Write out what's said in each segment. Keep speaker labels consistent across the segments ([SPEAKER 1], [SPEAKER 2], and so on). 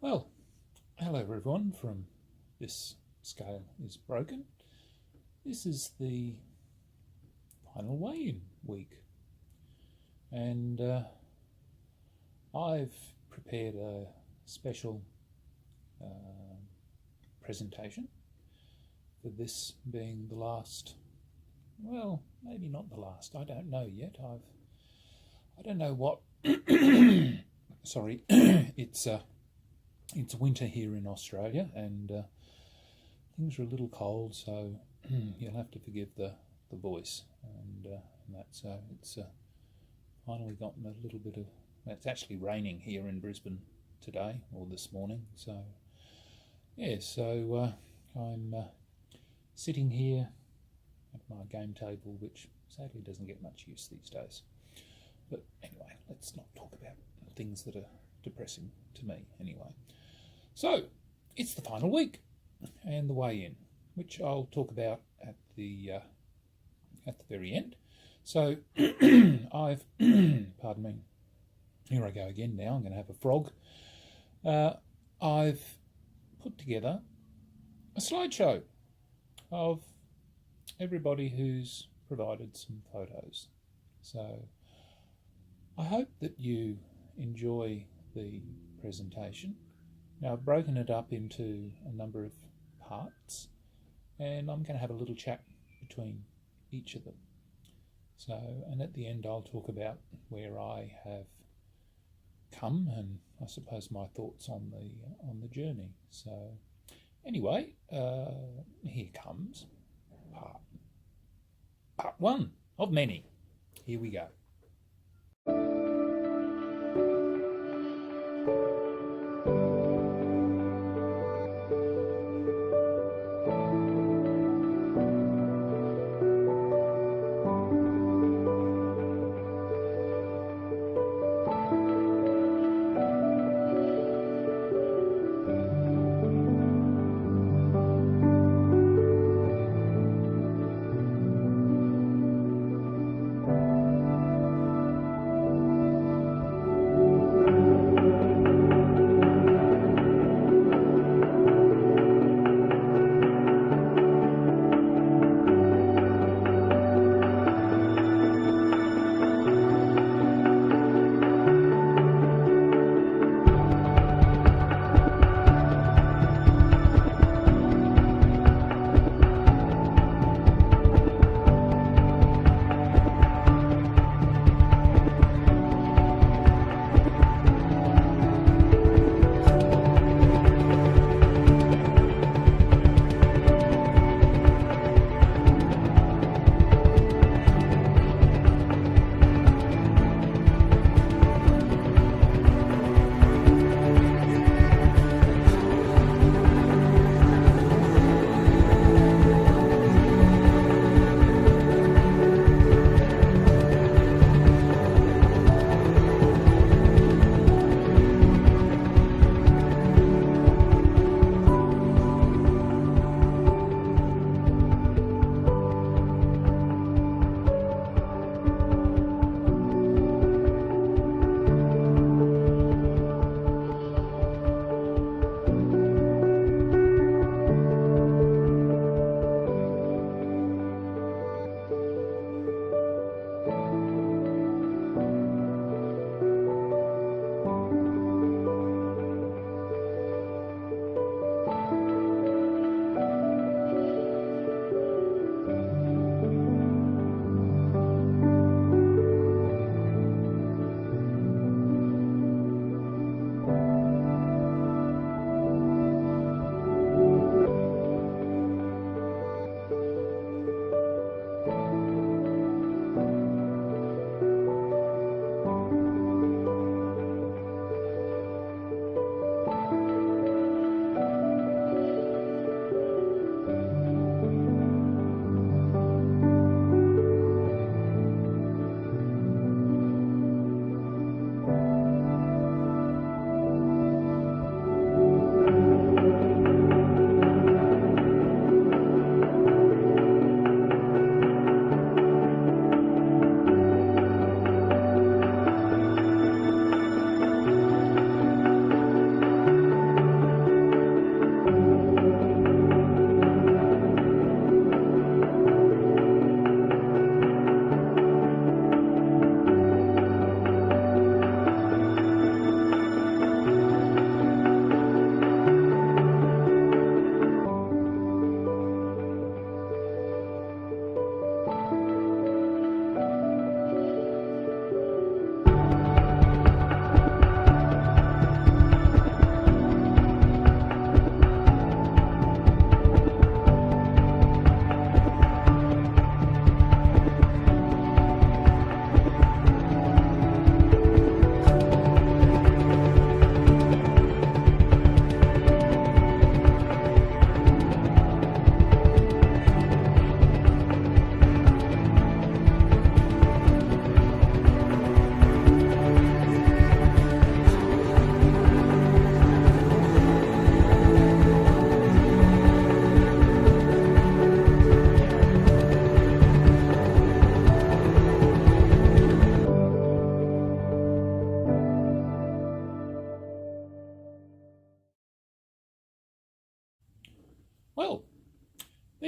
[SPEAKER 1] Well, hello everyone from This Scale is Broken. This is the final weigh-in week, and I've prepared a special presentation for this being the last, well, maybe not the last, I don't know yet. I don't know what sorry it's winter here in Australia, and things are a little cold, so you'll have to forgive the voice and that. So it's finally gotten a little bit of. It's actually raining here in Brisbane today, or this morning. So yeah, so I'm sitting here at my game table, which sadly doesn't get much use these days. But anyway, let's not talk about things that are depressing to me anyway. So it's the final week and the weigh-in, which I'll talk about at the very end. So I've pardon me, here I go again now, I'm going to have a frog. I've put together a slideshow of everybody who's provided some photos. So I hope that you enjoy the presentation. Now, I've broken it up into a number of parts, and I'm going to have a little chat between each of them. So, and at the end I'll talk about where I have come and I suppose my thoughts on the journey. So anyway, here comes part one of many. Here we go.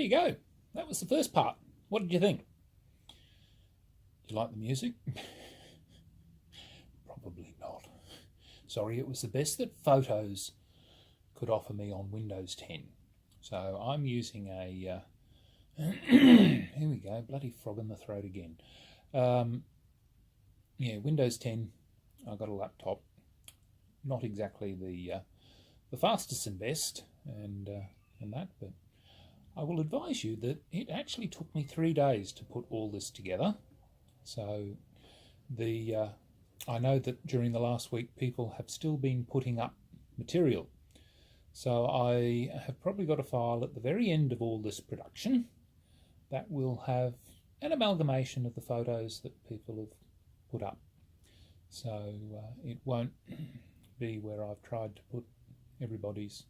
[SPEAKER 1] you go. That was the first part. What did you think? Do you like the music? Probably not. Sorry, it was the best that Photos could offer me on Windows 10. So I'm using a... here we go, bloody frog in the throat again. Yeah, Windows 10. I've got a laptop. Not exactly the fastest and best, and that, but I will advise you that it actually took me 3 days to put all this together. So I know that during the last week people have still been putting up material. So I have probably got a file at the very end of all this production that will have an amalgamation of the photos that people have put up. So it won't be where I've tried to put everybody's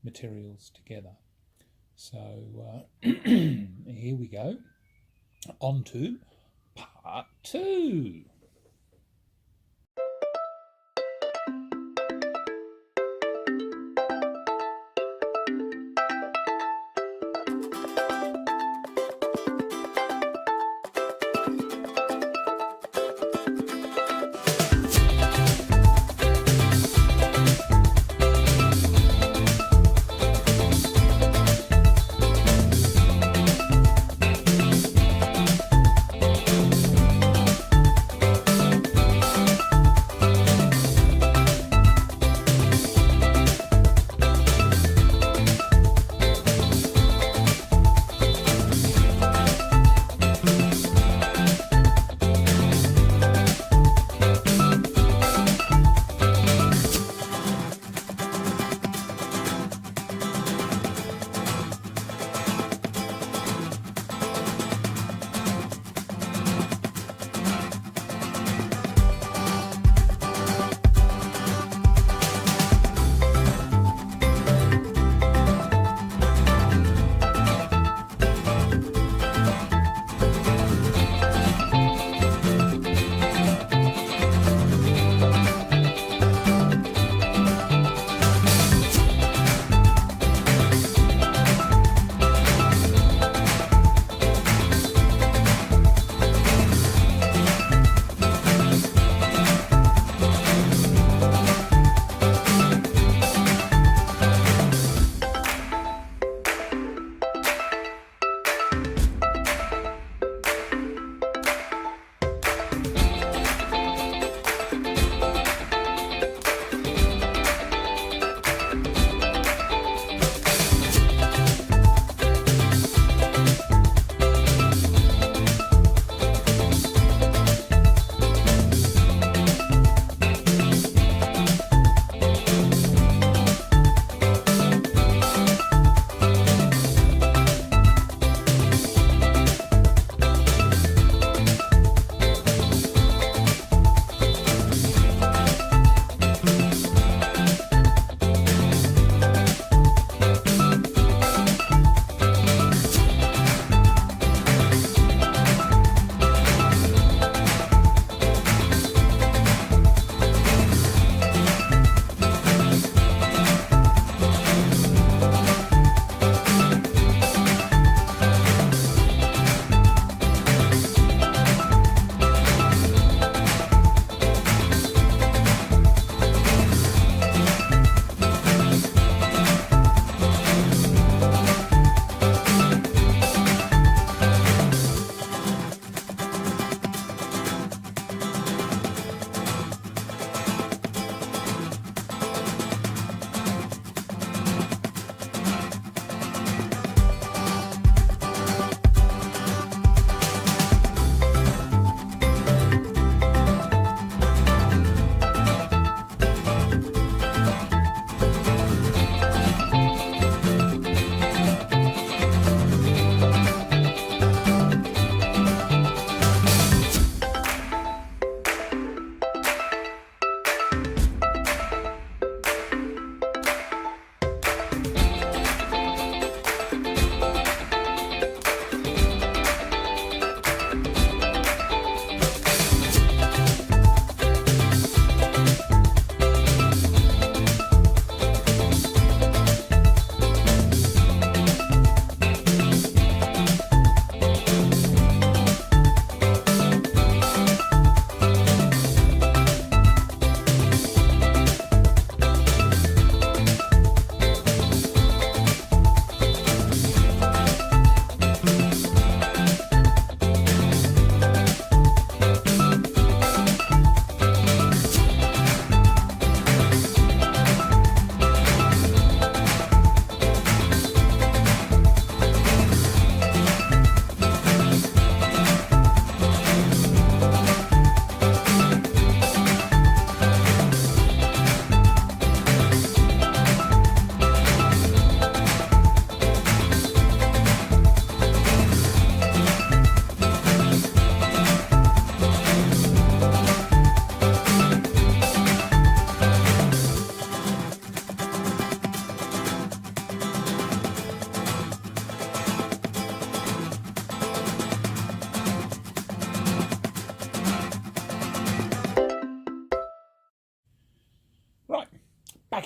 [SPEAKER 1] materials together. So here we go, on to part 2.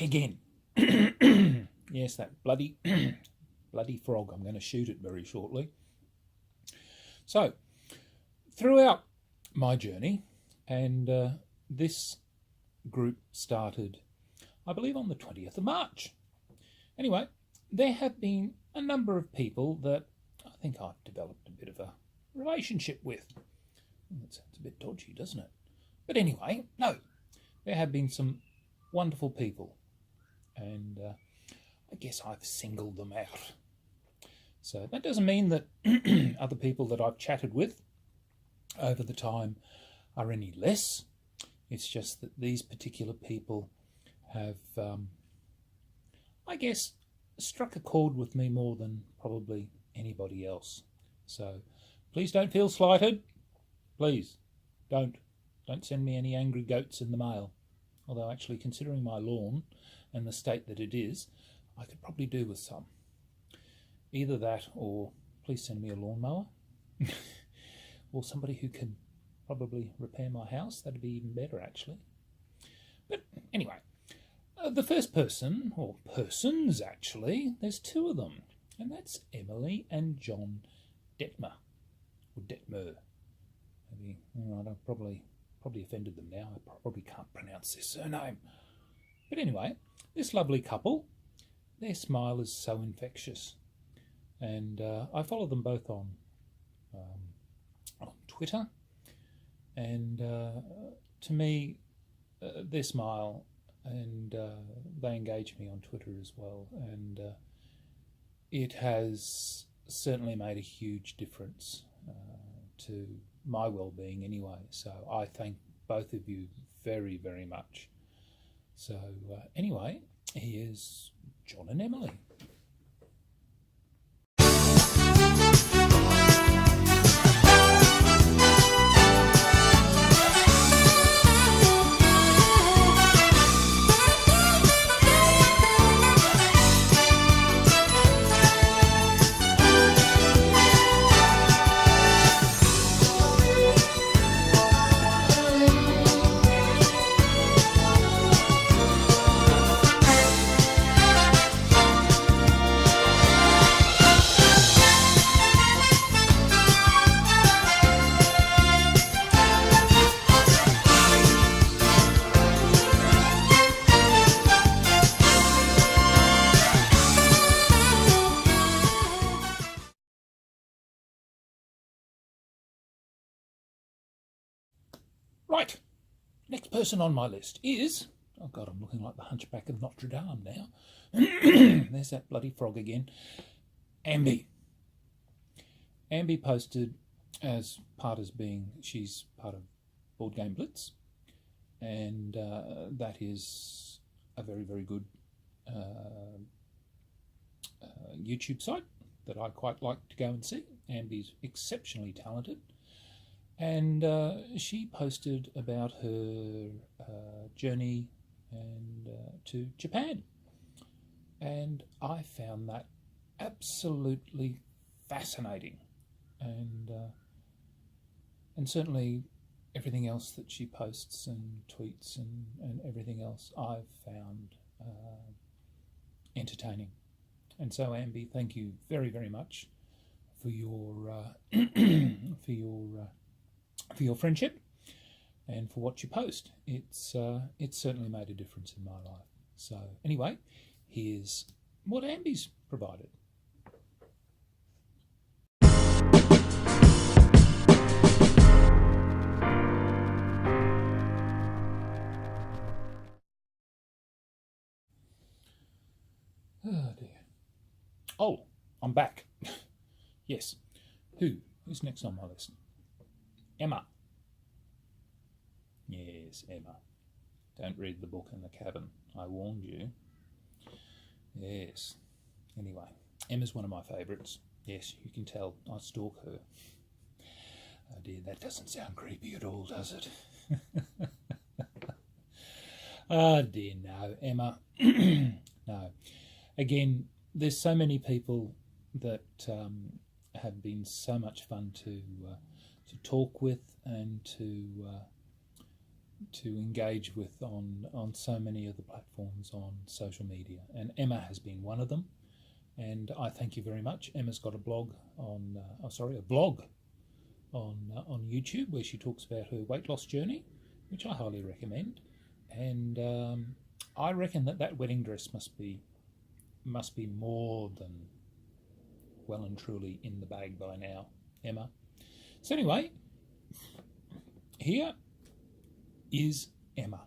[SPEAKER 1] back again. Yes, that bloody bloody frog. I'm going to shoot it very shortly. So, throughout my journey, and this group started, I believe, on the 20th of March. Anyway, there have been a number of people that I think I've developed a bit of a relationship with. That sounds a bit dodgy, doesn't it? But anyway, no, there have been some wonderful people, and I guess I've singled them out. So that doesn't mean that other people that I've chatted with over the time are any less. It's just that these particular people have, I guess, struck a chord with me more than probably anybody else. So please don't feel slighted. Please don't send me any angry goats in the mail. Although actually, considering my lawn and the state that it is, I could probably do with some. Either that, or please send me a lawnmower. Or somebody who can probably repair my house. That'd be even better, actually. But anyway, the first person, or persons actually, there's two of them, and that's Emily and John Detmer, or Detmer. Maybe, all right, I've probably offended them now. I probably can't pronounce their surname. But anyway, this lovely couple, their smile is so infectious, and I follow them both on Twitter, and to me, their smile, and they engage me on Twitter as well, and it has certainly made a huge difference to my well-being anyway. So I thank both of you very, very much. So anyway, here's John and Emily. Right, next person on my list is, oh God, I'm looking like the Hunchback of Notre Dame now. There's that bloody frog again. Ambi. Ambi posted she's part of Board Game Blitz, and that is a very, very good YouTube site that I quite like to go and see. Ambi's exceptionally talented. And she posted about her journey to Japan. And I found that absolutely fascinating. And certainly everything else that she posts and tweets and everything else I've found entertaining. And so, Ambi, thank you very, very much for your for your friendship and for what you post. It's certainly made a difference in my life. So anyway, here's what Ambi's provided. Oh dear. Oh, I'm back. Yes. Who's next on my list? Emma. Yes, Emma. Don't read the book in the cabin. I warned you. Yes. Anyway, Emma's one of my favourites. Yes, you can tell I stalk her. Oh dear, that doesn't sound creepy at all, does it? Oh dear, no, Emma. No. Again, there's so many people that have been so much fun to talk with and to engage with on so many of the platforms on social media, and Emma has been one of them. And I thank you very much. Emma's got a blog on on YouTube where she talks about her weight loss journey, which I highly recommend. And I reckon that wedding dress must be more than well and truly in the bag by now, Emma. So anyway, here is Emma.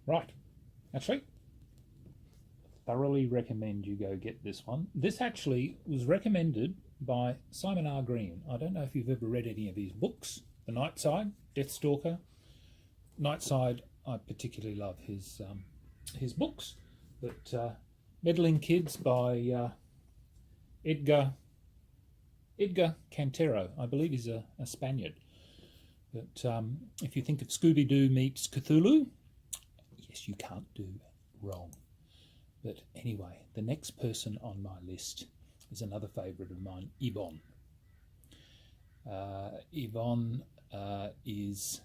[SPEAKER 1] Right, actually, thoroughly recommend you go get this one. This actually was recommended by Simon R. Green. I don't know if you've ever read any of his books. The Nightside, Deathstalker. Nightside, I particularly love his books. But Meddling Kids by Edgar Cantero. I believe he's a Spaniard. But if you think of Scooby-Doo meets Cthulhu, yes, you can't do wrong. But anyway, the next person on my list is another favourite of mine, Yvonne. Yvonne is,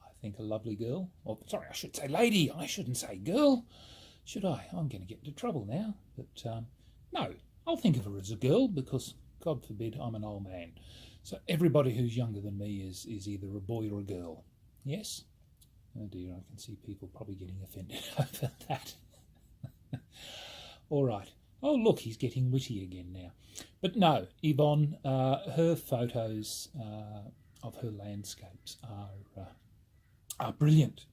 [SPEAKER 1] I think, a lovely girl. Or, sorry, I should say lady. I shouldn't say girl. Should I? I'm going to get into trouble now. But no, I'll think of her as a girl because, God forbid, I'm an old man. So everybody who's younger than me is either a boy or a girl. Yes? Oh dear, I can see people probably getting offended over that. All right. Oh, look, he's getting witty again now. But no, Yvonne, her photos of her landscapes are brilliant.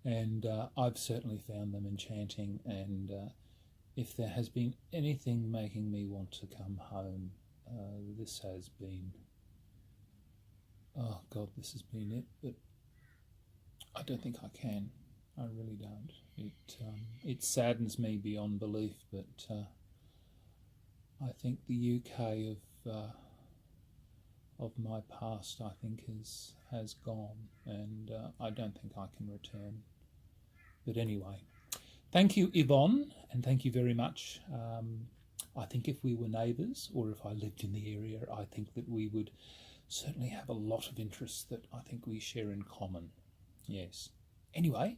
[SPEAKER 1] And I've certainly found them enchanting. And if there has been anything making me want to come home, this has been... Oh, God, this has been it. But I don't think I can. I really don't. It saddens me beyond belief, but I think the UK of my past, I think, has gone, and I don't think I can return. But anyway, thank you, Yvonne, and thank you very much. I think if we were neighbours, or if I lived in the area, I think that we would certainly have a lot of interests that I think we share in common. Yes. Anyway,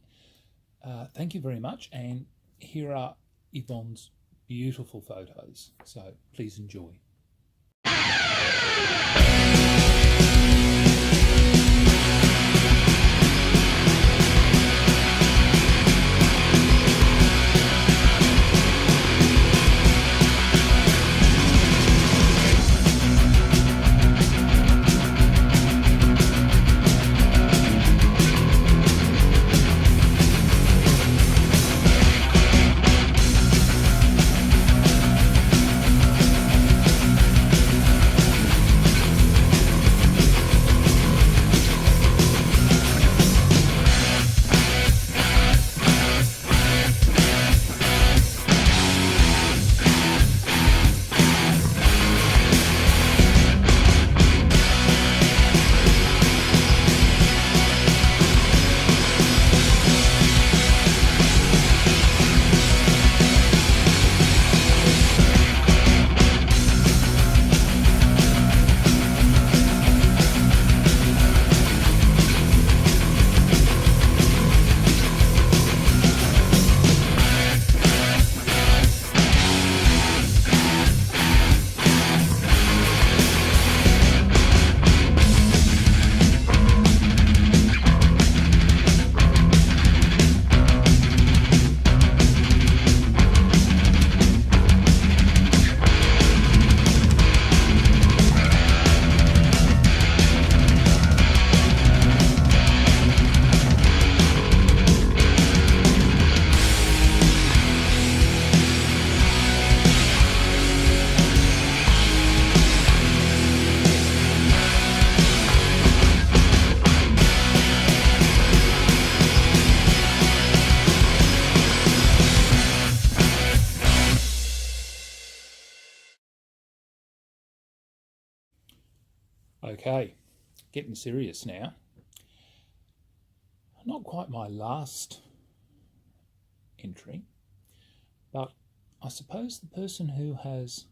[SPEAKER 1] thank you very much, and here are Yvonne's beautiful photos, so please enjoy. Okay, getting serious now. Not quite my last entry, but I suppose the person who has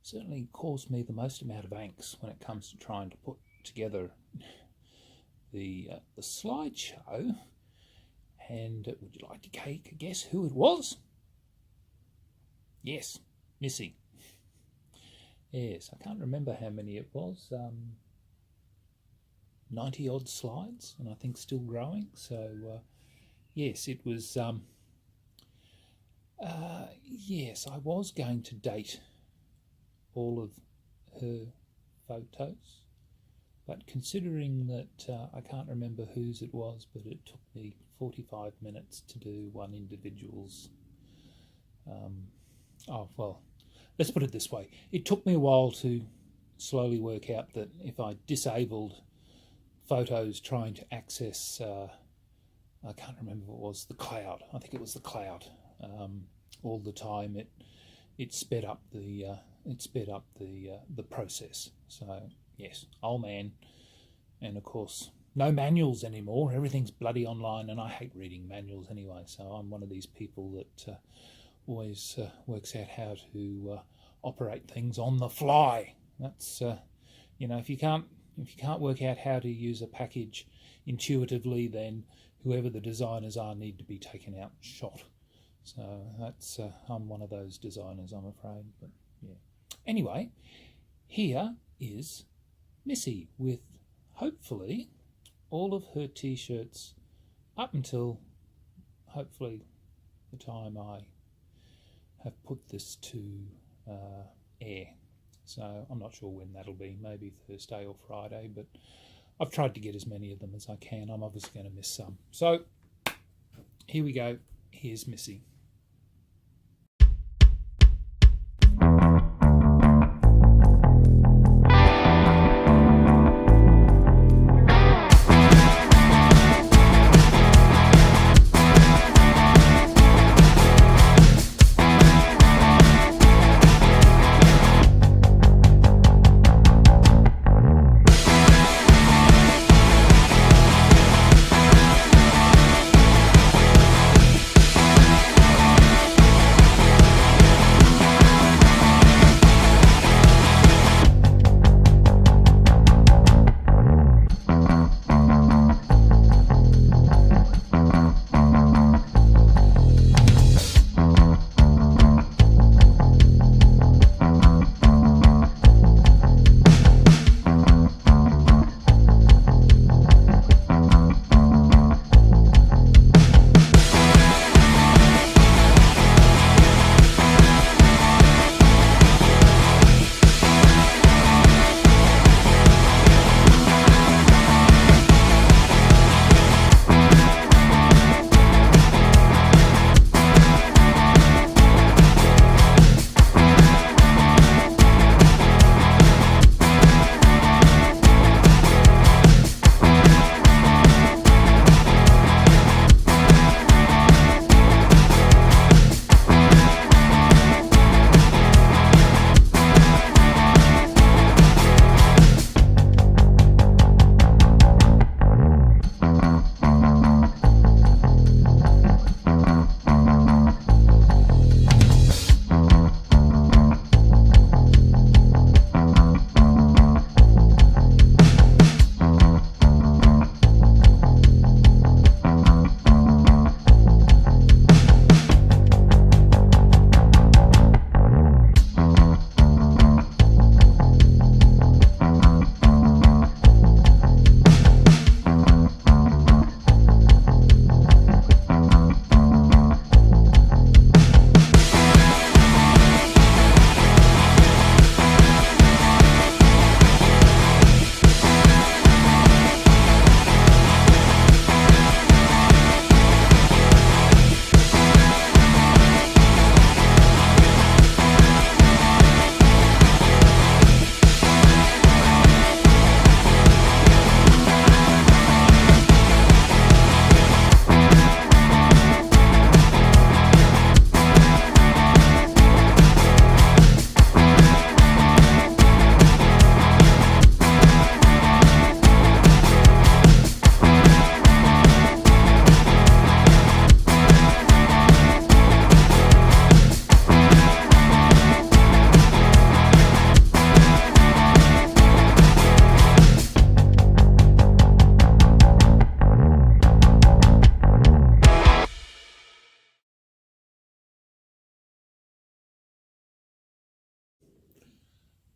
[SPEAKER 1] certainly caused me the most amount of angst when it comes to trying to put together the slideshow. And would you like to take a guess who it was? Yes, Missy. Yes, I can't remember how many it was. 90 odd slides, and I think still growing. So yes, it was. Yes, I was going to date all of her photos, but considering that I can't remember whose it was, but it took me 45 minutes to do one individual's. Oh well, let's put it this way: it took me a while to slowly work out that if I disabled photos trying to access, I can't remember what it was, the cloud. I think it was the cloud. All the time, it sped up the process. So yes, old man, and of course no manuals anymore. Everything's bloody online, and I hate reading manuals anyway. So I'm one of these people that always works out how to operate things on the fly. That's if you can't work out how to use a package intuitively, then whoever the designers are need to be taken out and shot. So that's I'm one of those designers, I'm afraid. But yeah. Anyway, here is Missy with hopefully all of her t-shirts up until hopefully the time I have put this to air. So I'm not sure when that'll be, maybe Thursday or Friday, but I've tried to get as many of them as I can. I'm obviously going to miss some. So here we go. Here's Missy.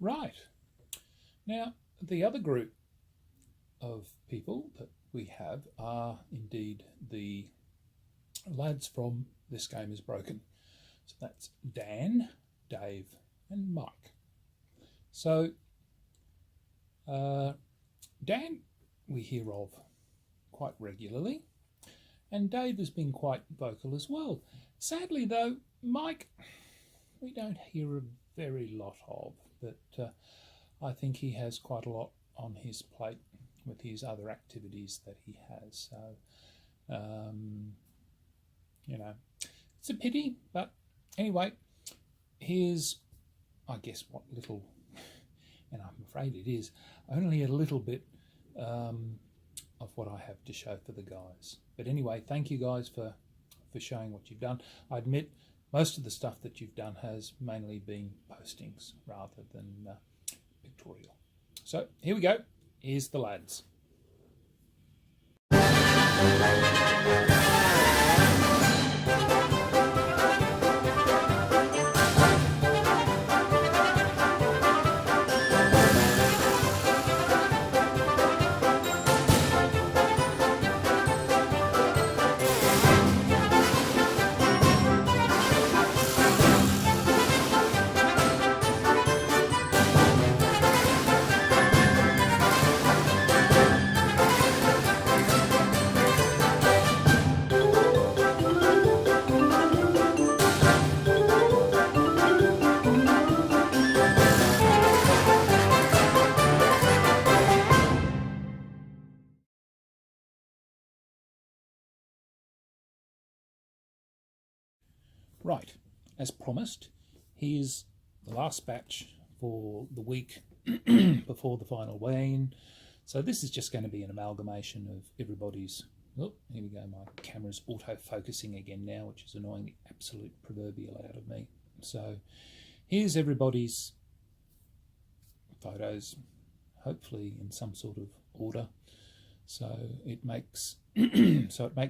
[SPEAKER 1] Right. Now, the other group of people that we have are indeed the lads from This Game Is Broken. So that's Dan, Dave, and Mike. So, Dan we hear of quite regularly, and Dave has been quite vocal as well. Sadly, though, Mike we don't hear a very lot of, but I think he has quite a lot on his plate with his other activities that he has. So, you know, it's a pity, but anyway, here's, I guess, what little, and I'm afraid it is only a little bit of what I have to show for the guys. But anyway, thank you guys for showing what you've done. I admit most of the stuff that you've done has mainly been postings rather than pictorial. So here we go. Here's the lads. Right, as promised, here's the last batch for the week before the final weigh-in. So this is just going to be an amalgamation of everybody's... Oh, here we go, my camera's auto-focusing again now, which is annoying the absolute proverbial out of me. So here's everybody's photos, hopefully in some sort of order. So it makes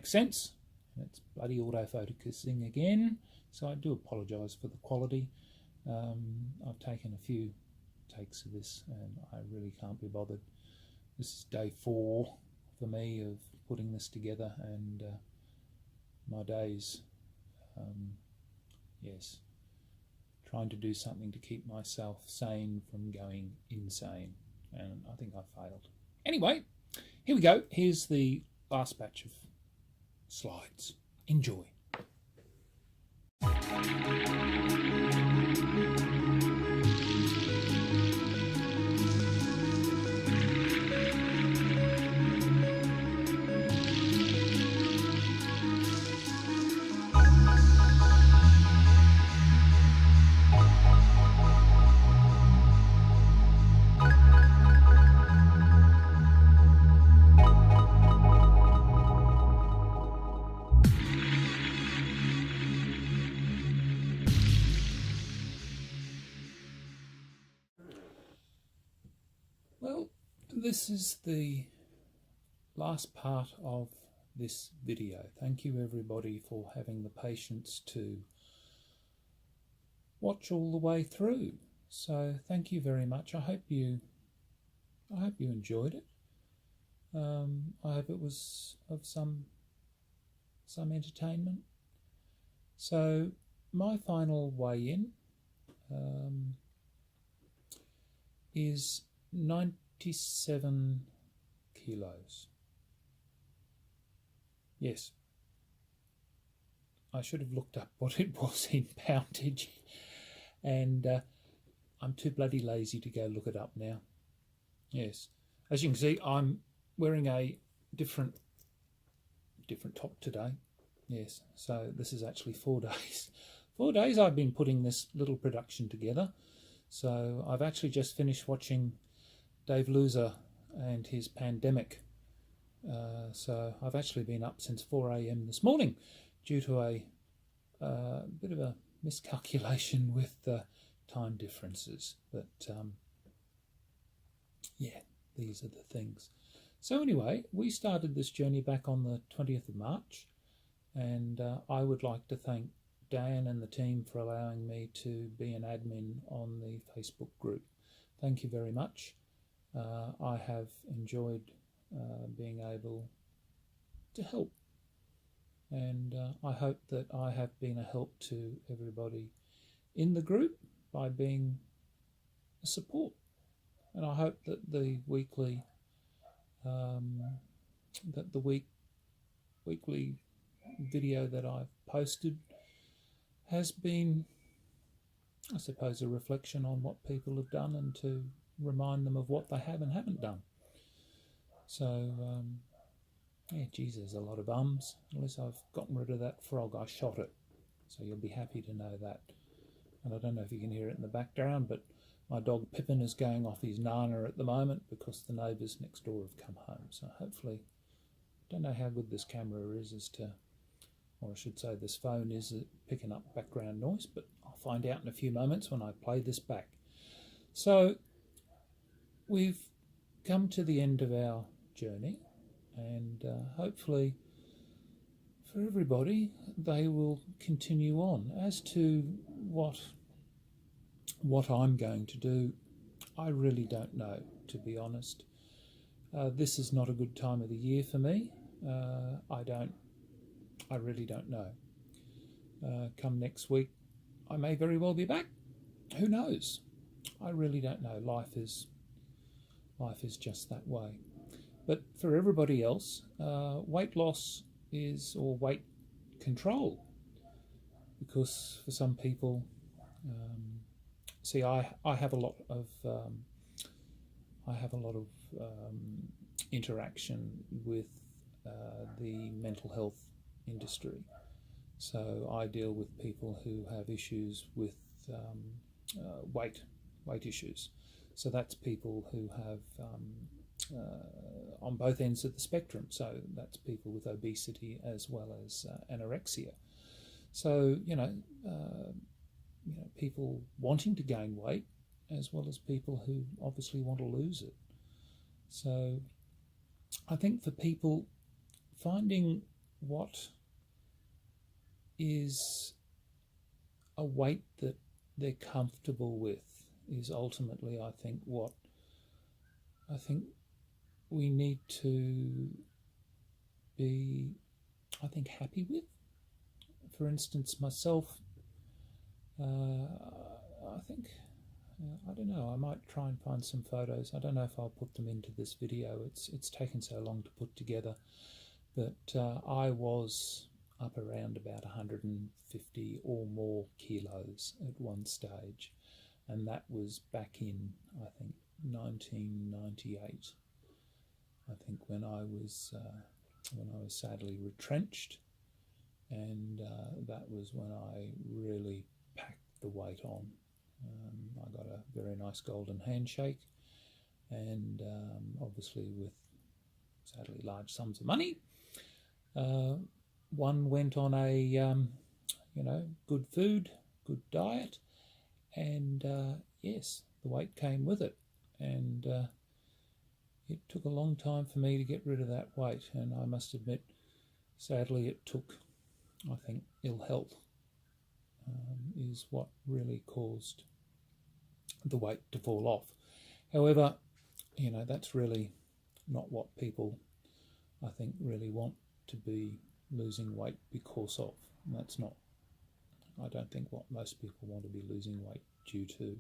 [SPEAKER 1] sense. It's bloody auto-focusing again. So I do apologise for the quality. I've taken a few takes of this and I really can't be bothered. This is day 4 for me of putting this together, and my days, yes, trying to do something to keep myself sane from going insane, and I think I failed. Anyway, here we go. Here's the last batch of slides. Enjoy. Well, this is the last part of this video. Thank you everybody for having the patience to watch all the way through. So thank you very much. I hope you enjoyed it. I hope it was of some entertainment. So my final weigh-in is 97 kilos. Yes, I should have looked up what it was in poundage, and I'm too bloody lazy to go look it up now. Yes, as you can see, I'm wearing a different top today. Yes, so this is actually 4 days. 4 days I've been putting this little production together. So I've actually just finished watching Dave Loser and his Pandemic. So I've actually been up since 4 a.m. this morning due to a bit of a miscalculation with the time differences. But yeah, these are the things. So anyway, we started this journey back on the 20th of March, and I would like to thank Dan and the team for allowing me to be an admin on the Facebook group. thank you very much. I have enjoyed being able to help, and I hope that I have been a help to everybody in the group by being a support. And I hope that the weekly weekly video that I've posted has been, I suppose, a reflection on what people have done and to remind them of what they have and haven't done. So, yeah, geez, there's a lot of ums. Unless I've gotten rid of that frog, I shot it. So you'll be happy to know that. And I don't know if you can hear it in the background, but my dog Pippin is going off his nana at the moment because the neighbours next door have come home. So hopefully, I don't know how good this camera is as to, or I should say this phone is at picking up background noise, but I'll find out in a few moments when I play this back. So we've come to the end of our journey, and hopefully for everybody they will continue on. As to what I'm going to do, I really don't know, to be honest. This is not a good time of the year for me. I really don't know. Come next week, I may very well be back. Who knows? I really don't know. Life is just that way. But for everybody else, weight loss is, or weight control, because for some people, see, I have a lot of interaction with the mental health industry. So I deal with people who have issues with weight issues. So that's people who have on both ends of the spectrum. So that's people with obesity as well as anorexia. So people wanting to gain weight as well as people who obviously want to lose it. So I think for people, finding what is a weight that they're comfortable with is ultimately, I think, what we need to be, happy with. For instance, myself, I don't know, I might try and find some photos. I don't know if I'll put them into this video. It's taken so long to put together. But I was up around about 150 or more kilos at one stage. And that was back in, I think, 1998. I think when I was sadly retrenched, and that was when I really packed the weight on. I got a very nice golden handshake, and obviously with sadly large sums of money. One went on a good food, good diet, and yes, the weight came with it, and it took a long time for me to get rid of that weight, and I must admit, sadly, it took, I think, ill health is what really caused the weight to fall off. However, that's really not what people, I think, really want to be losing weight because of. And that's not, I don't think, what most people want to be losing weight due to.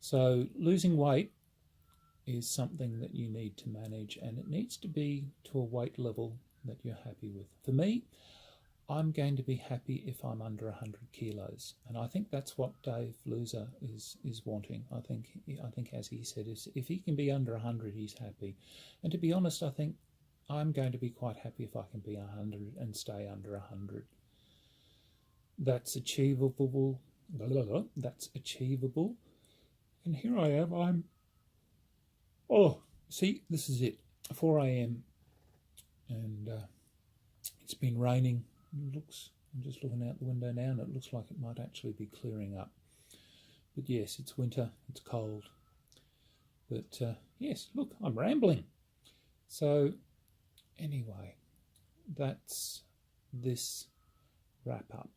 [SPEAKER 1] So losing weight is something that you need to manage, and it needs to be to a weight level that you're happy with. For me, I'm going to be happy if I'm under 100 kilos, and I think that's what Dave Loser is wanting. I think, as he said, if he can be under 100, he's happy. And to be honest, I think I'm going to be quite happy if I can be 100 and stay under 100. That's achievable. That's achievable. And here I am. See, this is it. 4 a.m. and it's been raining. I'm just looking out the window now, and it looks like it might actually be clearing up. But yes, it's winter, it's cold. But yes, look, I'm rambling. So anyway, that's this wrap up.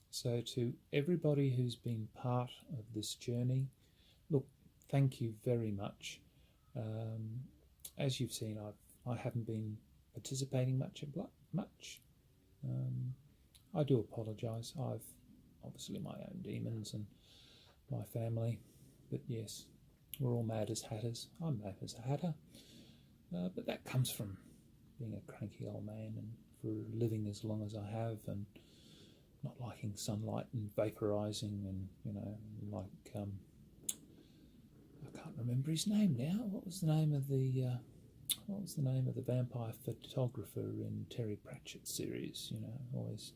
[SPEAKER 1] So to everybody who's been part of this journey, look, thank you very much. As you've seen, I haven't been participating much. I do apologise. I've obviously my own demons and my family, but yes, we're all mad as hatters. I'm mad as a hatter, but that comes from being a cranky old man and for living as long as I have and not liking sunlight and vaporising and, you know, like I can't remember his name now. What was the name of the vampire photographer in Terry Pratchett's series? You know, always,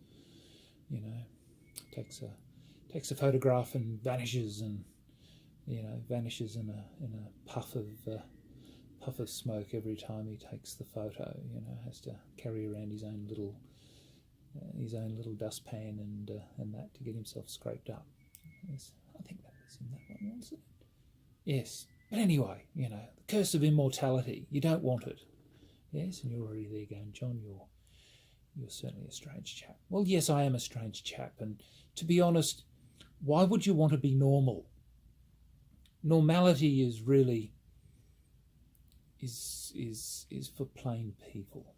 [SPEAKER 1] you know, takes a photograph and vanishes, and you know, vanishes in a puff of smoke every time he takes the photo. You know, has to carry around his own little dustpan and that to get himself scraped up. Yes, I think that was in that one, wasn't it? Yes. But anyway, you know, the curse of immortality. You don't want it. Yes, and you're already there going, John, you're certainly a strange chap. Well, yes, I am a strange chap, and to be honest, why would you want to be normal? Normality is really is for plain people.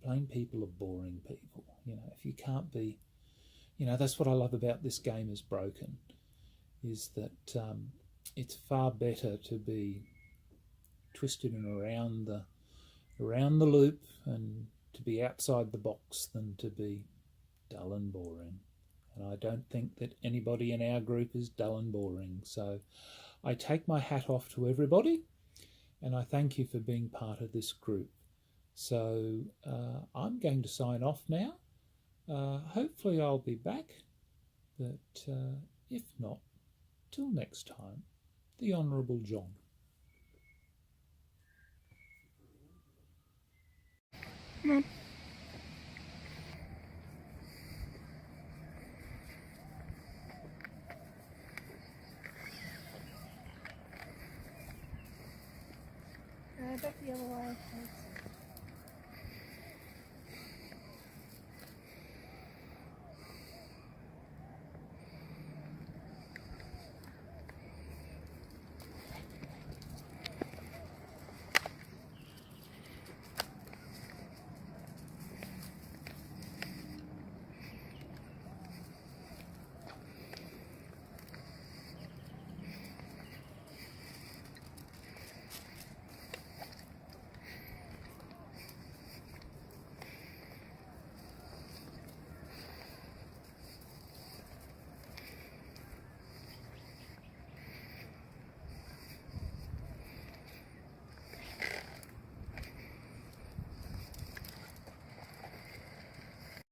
[SPEAKER 1] Plain people are boring people. You know, if you can't be, you know, that's what I love about This Game Is Broken, is that it's far better to be twisted and around the loop and to be outside the box than to be dull and boring. And I don't think that anybody in our group is dull and boring. So I take my hat off to everybody, and I thank you for being part of this group. So I'm going to sign off now. Hopefully I'll be back, but if not, till next time, the Honourable John.
[SPEAKER 2] Come on. Back the other way.